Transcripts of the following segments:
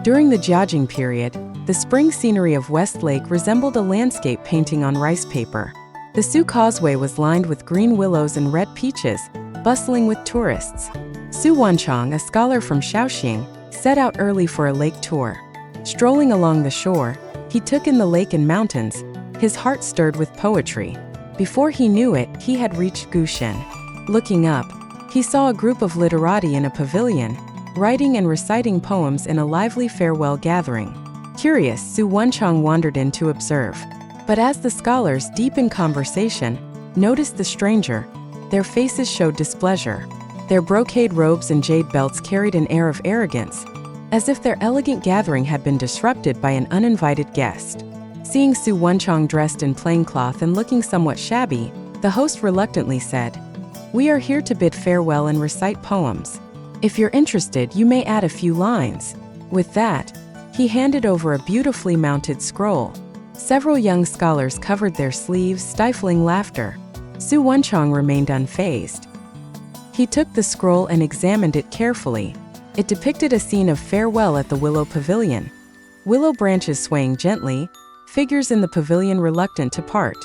During the Jiajing period, the spring scenery of West Lake resembled a landscape painting on rice paper. The Su Causeway was lined with green willows and red peaches, bustling with tourists. Su Wanchong, a scholar from Shaoxing, set out early for a lake tour. Strolling along the shore, he took in the lake and mountains, his heart stirred with poetry. Before he knew it, he had reached Gushen. Looking up, he saw a group of literati in a pavilion, writing and reciting poems in a lively farewell gathering. Curious, Su Wanchong wandered in to observe. But as the scholars, deep in conversation, noticed the stranger, their faces showed displeasure. Their brocade robes and jade belts carried an air of arrogance, as if their elegant gathering had been disrupted by an uninvited guest. Seeing Su Wanchong dressed in plain cloth and looking somewhat shabby, the host reluctantly said, "We are here to bid farewell and recite poems. If you're interested, you may add a few lines." With that, he handed over a beautifully mounted scroll. Several young scholars covered their sleeves, stifling laughter. Su Wanchong remained unfazed. He took the scroll and examined it carefully. It depicted a scene of farewell at the Willow Pavilion. Willow branches swaying gently, figures in the pavilion reluctant to part.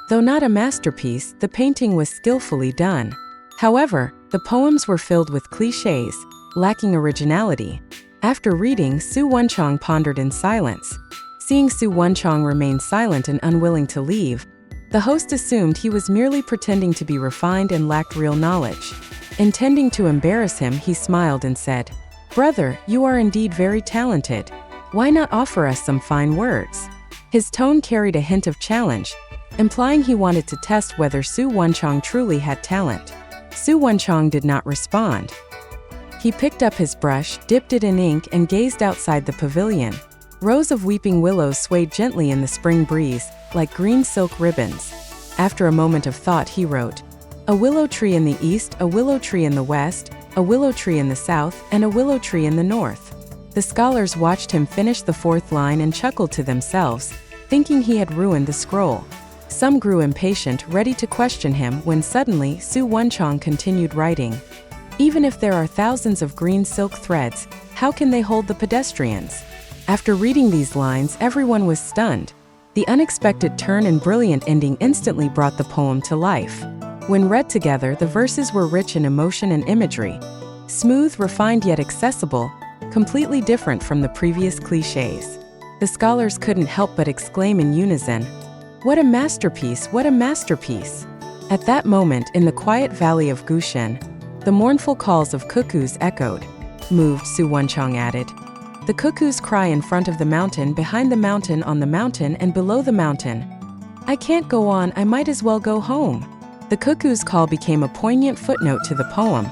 Though not a masterpiece, the painting was skillfully done. However, the poems were filled with clichés, lacking originality. After reading, Su Wanchong pondered in silence. Seeing Su Wanchong remain silent and unwilling to leave, the host assumed he was merely pretending to be refined and lacked real knowledge. Intending to embarrass him, he smiled and said, "Brother, you are indeed very talented. Why not offer us some fine words?" His tone carried a hint of challenge, implying he wanted to test whether Su Wanchong truly had talent. Su Wanchong did not respond. He picked up his brush, dipped it in ink, and gazed outside the pavilion. Rows of weeping willows swayed gently in the spring breeze, like green silk ribbons. After a moment of thought, he wrote, "A willow tree in the east, a willow tree in the west, a willow tree in the south, and a willow tree in the north." The scholars watched him finish the fourth line and chuckled to themselves, thinking he had ruined the scroll. Some grew impatient, ready to question him, when suddenly Su Wanchong continued writing. "Even if there are thousands of green silk threads, how can they hold the pedestrians?" After reading these lines, everyone was stunned. The unexpected turn and brilliant ending instantly brought the poem to life. When read together, the verses were rich in emotion and imagery. Smooth, refined yet accessible, completely different from the previous clichés. The scholars couldn't help but exclaim in unison, "What a masterpiece! What a masterpiece!" At that moment, in the quiet valley of Gushen, the mournful calls of cuckoos echoed. Moved, Su Wanchong added. "The cuckoos cry in front of the mountain, behind the mountain, on the mountain, and below the mountain. I can't go on, I might as well go home." The cuckoo's call became a poignant footnote to the poem,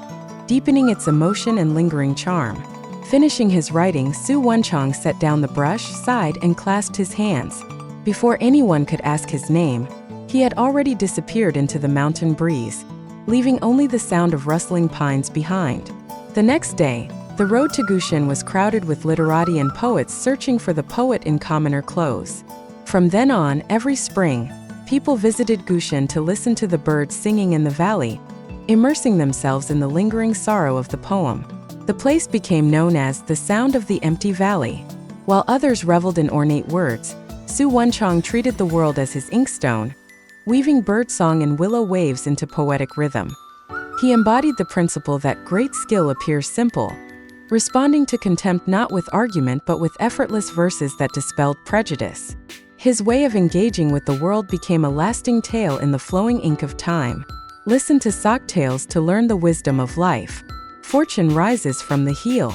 deepening its emotion and lingering charm. Finishing his writing, Su Wanchong set down the brush, sighed, and clasped his hands. Before anyone could ask his name, he had already disappeared into the mountain breeze, leaving only the sound of rustling pines behind. The next day, the road to Gushen was crowded with literati and poets searching for the poet in commoner clothes. From then on, every spring, people visited Gushen to listen to the birds singing in the valley, immersing themselves in the lingering sorrow of the poem. The place became known as the Sound of the Empty Valley. While others reveled in ornate words, Su Wanchong treated the world as his inkstone, weaving birdsong and willow waves into poetic rhythm. He embodied the principle that great skill appears simple, responding to contempt not with argument but with effortless verses that dispelled prejudice. His way of engaging with the world became a lasting tale in the flowing ink of time. Listen to Sock Tales to learn the wisdom of life. Fortune rises from the heel.